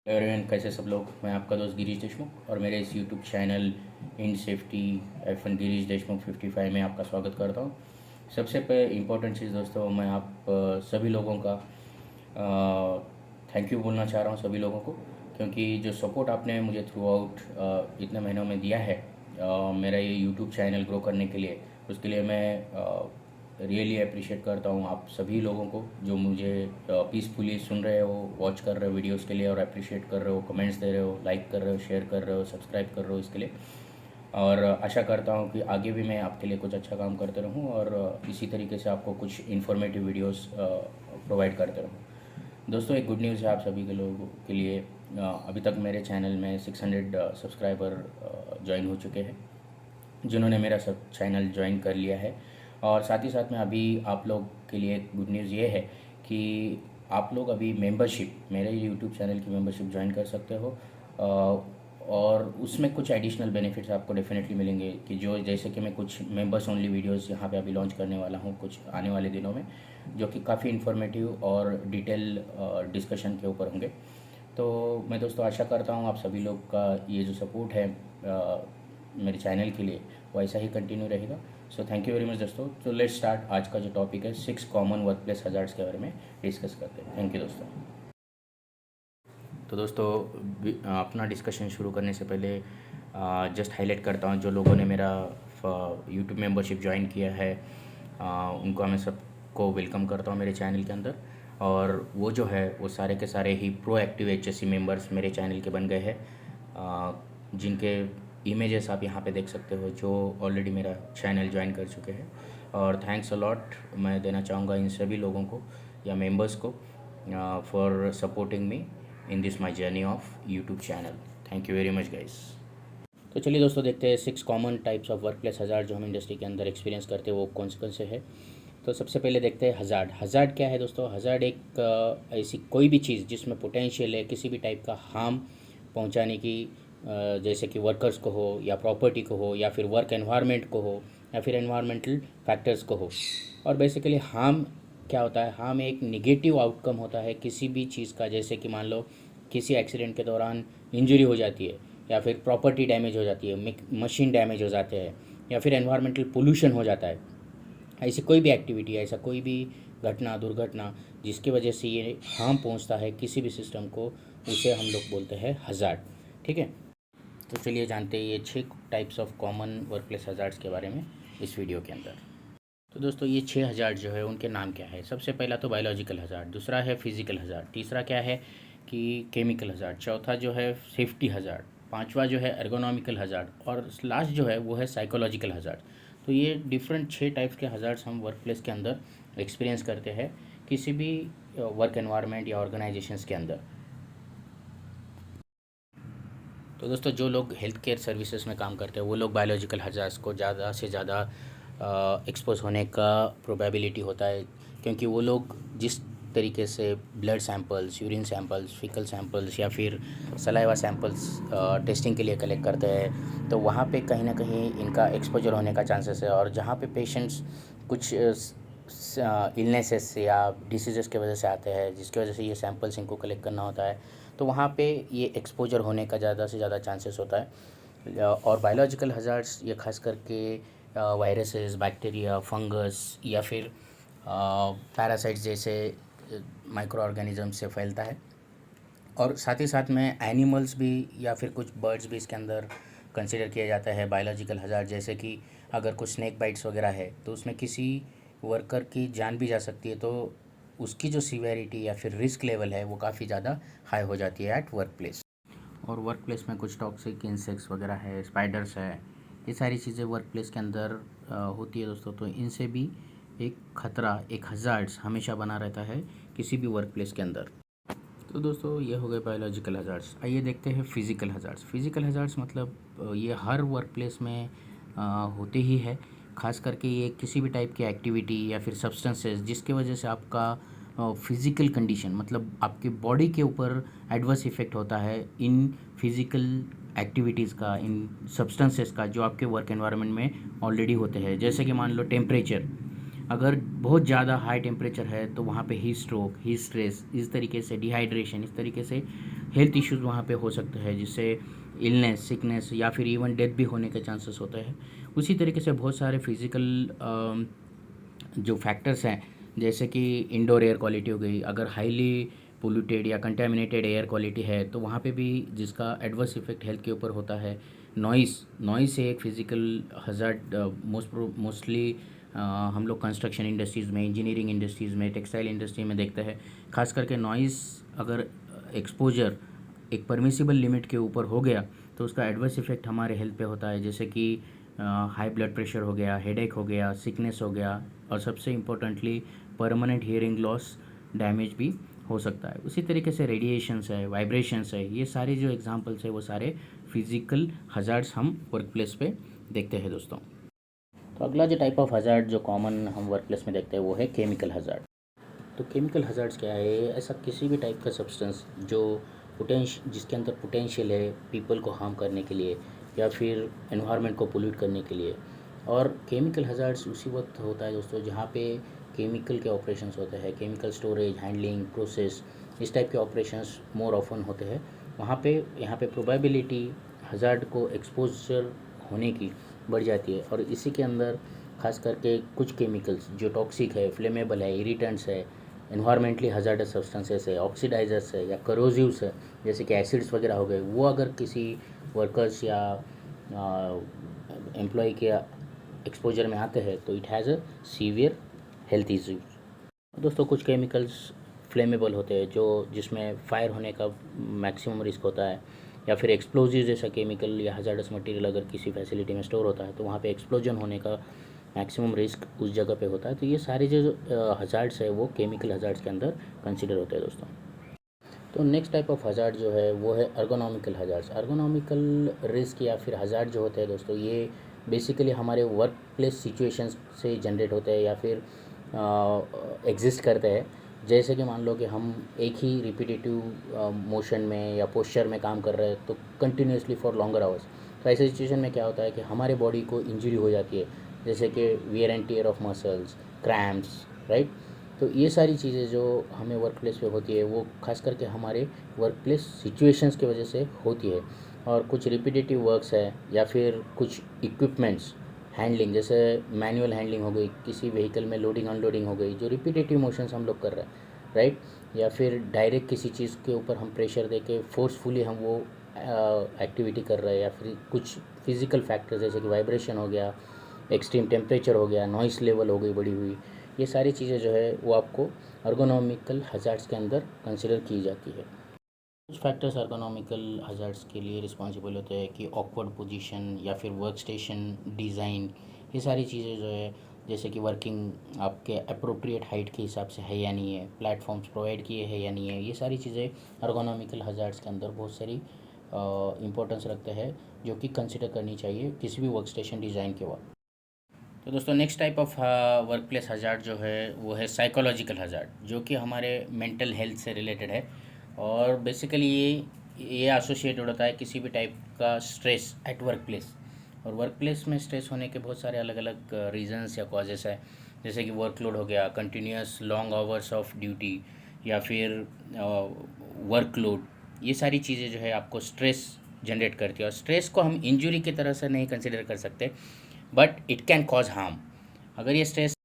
Everyone, कैसे सब लोग। मैं आपका दोस्त गिरीश देशमुख और मेरे इस YouTube channel in safety एफन Girish Deshmukh 55 में आपका स्वागत करता हूँ। सबसे पहले इम्पोर्टेंट चीज़ दोस्तों, मैं आप सभी लोगों का थैंक यू बोलना चाह रहा हूँ सभी लोगों को, क्योंकि जो सपोर्ट आपने मुझे थ्रू आउट इतने महीनों में दिया है मेरा ये यूट्यूब चैनल ग्रो करने के लिए, उसके लिए मैं रियली अप्रिशिएट करता हूँ आप सभी लोगों को जो मुझे पीसफुली सुन रहे हो, वॉच कर रहे हो वीडियोस के लिए और अप्रिशिएट कर रहे हो, कमेंट्स दे रहे हो, लाइक कर रहे हो, शेयर कर रहे हो, सब्सक्राइब कर रहे हो इसके लिए। और आशा करता हूँ कि आगे भी मैं आपके लिए कुछ अच्छा काम करते रहूँ और इसी तरीके से आपको कुछ इन्फॉर्मेटिव वीडियोस प्रोवाइड करते रहूँ। दोस्तों, एक गुड न्यूज़ है आप सभी के लोगों के लिए। अभी तक मेरे चैनल में 600 सब्सक्राइबर ज्वाइन हो चुके हैं, जिन्होंने मेरा सब चैनल ज्वाइन कर लिया है। और साथ ही साथ में अभी आप लोग के लिए गुड न्यूज़ ये है कि आप लोग अभी मेंबरशिप, मेरे यूट्यूब चैनल की मेंबरशिप ज्वाइन कर सकते हो। और उसमें कुछ एडिशनल बेनिफिट्स आपको डेफिनेटली मिलेंगे कि जो जैसे कि मैं कुछ मेंबर्स ओनली वीडियोस यहाँ पे अभी लॉन्च करने वाला हूँ कुछ आने वाले दिनों में, जो कि काफ़ी इन्फॉर्मेटिव और डिटेल डिस्कशन के ऊपर होंगे। तो मैं दोस्तों आशा करता हूँ आप सभी लोग का ये जो सपोर्ट है मेरे चैनल के लिए वो ऐसा ही कंटिन्यू रहेगा। So thank you very much दोस्तों। तो लेट्स स्टार्ट। आज का जो टॉपिक है 6 कॉमन वर्क प्लेस हजार्ड्स के बारे में डिस्कस करते हैं। थैंक यू दोस्तों। तो दोस्तों, अपना डिस्कशन शुरू करने से पहले जस्ट हाईलाइट करता हूँ जो लोगों ने मेरा यूट्यूब मेंबरशिप ज्वाइन किया है, उनको मैं सबको वेलकम करता हूँ मेरे चैनल के अंदर। और वो जो है वो सारे के सारे ही प्रोएक्टिव HSC मेंबर्स मेरे चैनल के बन गए हैं, जिनके इमेजेस आप यहाँ पे देख सकते हो, जो ऑलरेडी मेरा चैनल ज्वाइन कर चुके हैं। और थैंक्स अ लॉट मैं देना चाहूँगा इन सभी लोगों को या मेंबर्स को for supporting me in this my journey of YouTube channel. Thank you very much guys. तो चलिए दोस्तों, देखते हैं 6 common types of work place hazard जो हम इंडस्ट्री के अंदर एक्सपीरियंस करते हैं वो कौन से है। तो सबसे पहले देखते हैं हज़ार्ड। हज़ार्ड क्या है दोस्तों? हज़ार्ड एक ऐसी कोई भी चीज़ जिसमें पोटेंशियल है किसी भी टाइप का हार्म पहुंचाने की, जैसे कि वर्कर्स को हो या प्रॉपर्टी को हो या फिर वर्क एनवायरनमेंट को हो या फिर एनवायरमेंटल फैक्टर्स को हो। और बेसिकली हार्म क्या होता है? हार्म एक निगेटिव आउटकम होता है किसी भी चीज़ का, जैसे कि मान लो किसी एक्सीडेंट के दौरान इंजरी हो जाती है या फिर प्रॉपर्टी डैमेज हो जाती है, मशीन डैमेज हो जाते हैं या फिर एनवायरमेंटल पोल्यूशन हो जाता है। ऐसी कोई भी एक्टिविटी, ऐसा कोई भी घटना, दुर्घटना जिसकी वजह से ये हार्म पहुंचता है किसी भी सिस्टम को, उसे हम लोग बोलते हैं हज़ार्ड। ठीक है, तो चलिए जानते हैं ये 6 types of common work place hazards के बारे में इस वीडियो के अंदर। तो दोस्तों, ये 6 हज़ार्ड जो है उनके नाम क्या है? सबसे पहला तो बायोलॉजिकल हज़ार्ड, दूसरा है फिजिकल हज़ार्ड, तीसरा क्या है कि केमिकल हज़ार्ड, चौथा जो है सेफ्टी हज़ार्ड, पांचवा जो है एर्गोनॉमिकल हज़ार्ड और लास्ट जो है वो है साइकोलॉजिकल हज़ार्ड। तो ये डिफरेंट 6 टाइप्स के हज़ार्ड्स हम वर्क प्लेस के अंदर एक्सपीरियंस करते हैं किसी भी वर्क एनवायरनमेंट या ऑर्गेनाइजेशंस के अंदर। तो दोस्तों, जो लोग हेल्थ केयर सर्विसेज में काम करते हैं वो लोग बायोलॉजिकल हज़ार्ड्स को ज़्यादा से ज़्यादा एक्सपोज होने का प्रोबेबिलिटी होता है, क्योंकि वो लोग जिस तरीके से blood samples, urine samples, faecal samples या फिर सलाइवा सैंपल्स टेस्टिंग के लिए कलेक्ट करते हैं, तो वहाँ पे कहीं ना कहीं इनका एक्सपोजर होने का चांसेस है। और जहाँ पे पेशेंट्स कुछ इलनेसेस या डिसीज़ की वजह से आते हैं, जिसकी वजह से ये सैंपल्स इनको कलेक्ट करना होता है, तो वहाँ पे ये एक्सपोजर होने का ज़्यादा से ज़्यादा चांसेस होता है। और बायोलॉजिकल हज़ार्ड्स ये खास करके वायरसेस, बैक्टीरिया, फंगस या फिर पैरासाइट्स जैसे माइक्रो ऑर्गेनिज्म से फैलता है। और साथ ही साथ में एनिमल्स भी या फिर कुछ बर्ड्स भी इसके अंदर कंसिडर किया जाता है बायोलॉजिकल हज़ार्ड। जैसे कि अगर कुछ स्नेक बाइट्स वगैरह है तो उसमें किसी वर्कर की जान भी जा सकती है, तो उसकी जो सीवेरिटी या फिर रिस्क लेवल है वो काफ़ी ज़्यादा हाई हो जाती है एट वर्क प्लेस। और वर्क प्लेस में कुछ टॉक्सिक इंसेक्ट्स वगैरह है, स्पाइडर्स है, ये सारी चीज़ें वर्क प्लेस के अंदर होती है दोस्तों। तो इनसे भी एक खतरा, एक हज़ार्ड्स हमेशा बना रहता है किसी भी वर्क प्लेस के अंदर। तो दोस्तों, ये हो गए बायोलॉजिकल हज़ार्ड्स। आइए देखते हैं फिज़िकल हज़ार्ड्स। फिज़िकल हज़ार्ड्स मतलब ये हर वर्क प्लेस में होते ही है। ख़ास करके ये किसी भी टाइप की एक्टिविटी या फिर सब्सटेंसेस जिसकी वजह से आपका फिज़िकल कंडीशन, मतलब आपके बॉडी के ऊपर एडवर्स इफ़ेक्ट होता है इन फिज़िकल एक्टिविटीज़ का, इन सब्सटेंसेस का, जो आपके वर्क एनवायरनमेंट में ऑलरेडी होते हैं। जैसे कि मान लो टेम्परेचर, अगर बहुत ज़्यादा हाई टेम्परेचर है तो वहाँ पे हीट स्ट्रोक, हीट स्ट्रेस, इस तरीके से डिहाइड्रेशन, इस तरीके से हेल्थ इश्यूज़ वहाँ पे हो सकते हैं, जिससे इलनेस, सिकनेस या फिर इवन डेथ भी होने के चांसेस होते हैं। उसी तरीके से बहुत सारे फिज़िकल जो फैक्टर्स हैं, जैसे कि इंडोर एयर क्वालिटी हो गई, अगर हाईली पोल्यूटेड या कंटेमिनेटेड एयर क्वालिटी है तो वहाँ पे भी जिसका एडवर्स इफेक्ट हेल्थ के ऊपर होता है। नॉइस से एक फिज़िकल हज़ार्ड मोस्टली हम लोग कंस्ट्रक्शन इंडस्ट्रीज़ में, इंजीनियरिंग इंडस्ट्रीज़ में, टेक्सटाइल इंडस्ट्री में देखते हैं। खास करके नॉइस अगर एक्सपोजर एक परमिसिबल लिमिट के ऊपर हो गया तो उसका एडवर्स इफेक्ट हमारे हेल्थ पे होता है, जैसे कि हाई ब्लड प्रेशर हो गया, हेडेक हो गया, सिकनेस हो गया, और सबसे importantly permanent hearing loss, damage भी हो सकता है। उसी तरीके से रेडिएशंस है, वाइब्रेशंस है, ये सारे जो एग्जांपल्स है वो सारे फिज़िकल हज़ार्ड्स हम वर्क प्लेस पे देखते हैं दोस्तों। तो अगला जो टाइप ऑफ हज़ार्ड जो कॉमन हम वर्क प्लेस में देखते हैं वो है केमिकल हज़ार्ड। तो केमिकल हज़ार्ड्स क्या है? ऐसा किसी भी टाइप का सब्सटेंस जो जिसके अंदर पोटेंशियल है पीपल को हार्म करने के लिए या फिर एनवायरनमेंट को पोल्यूट करने के लिए। और केमिकल हज़ार्ड्स उसी वक्त होता है दोस्तों जहाँ पे केमिकल के ऑपरेशंस होते हैं, केमिकल स्टोरेज, हैंडलिंग, प्रोसेस, इस टाइप के ऑपरेशंस मोर ऑफन होते हैं वहाँ पे। यहाँ पे प्रोबेबिलिटी हज़ार्ड को एक्सपोजर होने की बढ़ जाती है। और इसी के अंदर खास करके कुछ केमिकल्स जो टॉक्सिक है, फ्लेमेबल है, इरिटेंट्स है, एनवायरमेंटली हज़ार्डस सब्सटेंसेस है, ऑक्सीडाइजर्स है या करोजिव्स है, जैसे कि एसिड्स वगैरह हो गए, वो अगर किसी वर्कर्स या एम्प्लॉय के एक्सपोजर में आते हैं तो it has a severe health issues. दोस्तों कुछ केमिकल्स फ्लेमेबल होते हैं जो जिसमें फायर होने का मैक्सिमम रिस्क होता है, या फिर एक्सप्लोजिव जैसा केमिकल या हज़ार्डस मटेरियल अगर किसी फैसिलिटी में स्टोर होता है तो वहाँ पे एक्सप्लोजन होने का मैक्सिमम रिस्क उस जगह पे होता है। तो ये सारे जो हज़ार्ड्स है वो केमिकल हज़ार्ड्स के अंदर कंसिडर होते हैं दोस्तों। तो नेक्स्ट टाइप ऑफ हज़ार्ड जो है वो है अर्गोनॉमिकल हज़ार्ड्स। अर्गोनॉमिकल रिस्क या फिर हज़ार्ड जो होते हैं दोस्तों, ये बेसिकली हमारे वर्क प्लेस सिचुएशंस से जनरेट होते हैं या फिर एग्जिस्ट करते हैं। जैसे कि मान लो कि हम एक ही रिपीटेटिव मोशन में या पोस्चर में काम कर रहे हैं तो कंटिन्यूसली फॉर लॉन्गर आवर्स, तो ऐसे सिचुएशन में क्या होता है कि हमारे बॉडी को इंजरी हो जाती है, जैसे कि wear and tear of muscles, cramps, right. तो ये सारी चीज़ें जो हमें वर्क प्लेस पे होती है वो खास करके हमारे वर्क प्लेस सिचुएशंस की वजह से होती है। और कुछ रिपीटेटिव वर्क्स है या फिर कुछ इक्विपमेंट्स हैंडलिंग, जैसे मैनुअल हैंडलिंग हो गई, किसी व्हीकल में लोडिंग अनलोडिंग हो गई, जो रिपीटेटिव मोशंस हम लोग कर रहे हैं, राइट। या फिर डायरेक्ट किसी चीज़ के ऊपर हम प्रेशर दे के फोर्सफुली हम वो एक्टिविटी कर रहे हैं, या फिर कुछ फिज़िकल फैक्टर जैसे कि वाइब्रेशन हो गया, एक्सट्रीम टेम्परेचर हो गया, नॉइस लेवल हो गई बढ़ी हुई, ये सारी चीज़ें जो है वो आपको अर्गोनॉमिकल हज़ार्ड्स के अंदर कंसिडर की जाती है। कुछ फैक्टर्स अर्गोनॉमिकल हज़ार्ड्स के लिए रिस्पॉन्सिबल होते हैं कि ऑकवर्ड पोजीशन या फिर वर्क स्टेशन डिज़ाइन, ये सारी चीज़ें जो है जैसे कि वर्किंग आपके अप्रोप्रिएट हाइट के हिसाब से है या नहीं है, प्लेटफॉर्म्स प्रोवाइड किए हैं या नहीं है, ये सारी चीज़ें अर्गोनॉमिकल हज़ार्ड्स के अंदर बहुत सारी इम्पोर्टेंस रखते हैं जो कि कंसिडर करनी चाहिए किसी भी वर्क स्टेशन डिज़ाइन के वक्त। तो दोस्तों next type of work place hazard जो है वो है साइकोलॉजिकल हज़ार्ड, जो कि हमारे मेंटल हेल्थ से रिलेटेड है। और बेसिकली ये एसोसिएटेड होता है किसी भी टाइप का स्ट्रेस एट वर्क प्लेस। और वर्क प्लेस में स्ट्रेस होने के बहुत सारे अलग अलग रीजंस या कॉजेस है, जैसे कि वर्कलोड हो गया, continuous long hours of duty, या फिर वर्कलोड, ये सारी चीज़ें जो है आपको स्ट्रेस जनरेट करती है। और स्ट्रेस को हम इंजरी की तरह से नहीं कंसिडर कर सकते, but it can cause harm. अगर ये स्ट्रेस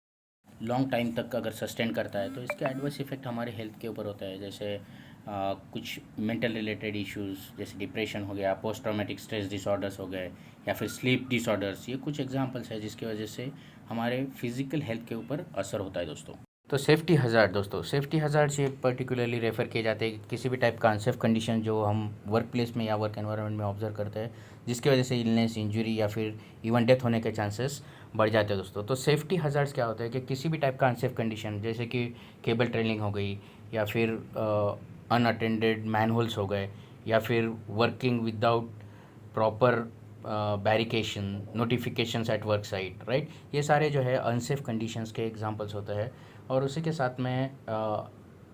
लॉन्ग टाइम तक अगर सस्टेन करता है तो इसके एडवर्स इफेक्ट हमारे हेल्थ के ऊपर होता है, जैसे कुछ मेंटल रिलेटेड इश्यूज़ जैसे डिप्रेशन हो गया, पोस्ट ट्रॉमेटिक स्ट्रेस डिसऑर्डर्स हो गए, या फिर स्लीप डिसऑर्डर्स, ये कुछ एग्जांपल्स है जिसकी वजह से हमारे फिजिकल हेल्थ के ऊपर असर होता है दोस्तों। तो सेफ्टी हज़ार्ड दोस्तों, सेफ्टी हज़ार्ड से पर्टिकुलरली रेफ़र किए जाते हैं किसी भी टाइप का अनसेफ कंडीशन जो हम वर्क प्लेस में या वर्क एनवायरनमेंट में ऑब्जर्व करते हैं, जिसकी वजह से इलनेस, इंजरी या फिर इवन डेथ होने के चांसेस बढ़ जाते हैं दोस्तों। तो सेफ्टी हज़ार्ड्स क्या होता है कि किसी भी टाइप का अनसेफ कंडीशन जैसे कि केबल ट्रेलिंग हो गई, या फिर अनअटेंडेड मैनहोल्स हो गए, या फिर working without proper barricading, notifications at work site, right, ये सारे जो है अनसेफ कंडीशंस के एग्जांपल्स होते हैं। और उसी के साथ में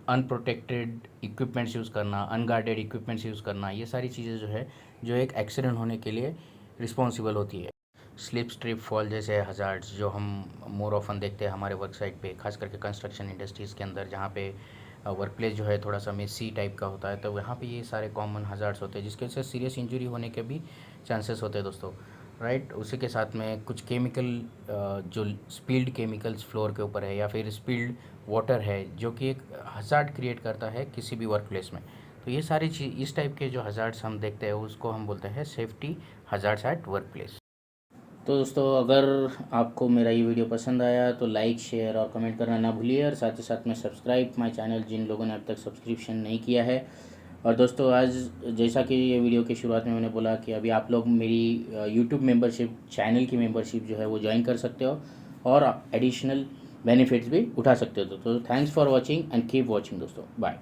अनप्रोटेक्टेड इक्विपमेंट्स यूज़ करना, अनगार्डेड इक्विपमेंट्स यूज़ करना, ये सारी चीज़ें जो है जो एक एक्सीडेंट होने के लिए रिस्पॉन्सिबल होती है। स्लिप, स्ट्रिप, फॉल जैसे हज़ार्ड्स जो हम मोर ऑफन देखते हैं हमारे वर्क साइट पे, खास करके कंस्ट्रक्शन इंडस्ट्रीज़ के अंदर, जहाँ पे वर्क प्लेस जो है थोड़ा सा मेसी टाइप का होता है, तो वहाँ पे ये सारे कॉमन हज़ार्ड्स होते हैं जिसके वजह से सीरियस इंजरी होने के भी चांसेस होते हैं दोस्तों, राइट। उसी के साथ में कुछ केमिकल जो स्पिल्ड केमिकल्स फ्लोर के ऊपर है या फिर स्पिल्ड वाटर है जो कि एक हज़ार्ड क्रिएट करता है किसी भी वर्क प्लेस में। तो ये सारी चीज़, इस टाइप के जो हज़ार्ड्स हम देखते हैं उसको हम बोलते हैं safety hazards at work place. तो दोस्तों, अगर आपको मेरा ये वीडियो पसंद आया तो लाइक, शेयर और कमेंट करना ना भूलिए, और साथ ही साथ में सब्सक्राइब माय चैनल जिन लोगों ने अब तक सब्सक्रिप्शन नहीं किया है। और दोस्तों, आज जैसा कि ये वीडियो की शुरुआत में मैंने बोला कि अभी आप लोग मेरी यूट्यूब मेंबरशिप, चैनल की मेंबरशिप जो है वो ज्वाइन कर सकते हो और एडिशनल बेनिफिट्स भी उठा सकते हो। तो thanks for watching and keep watching दोस्तों, बाय।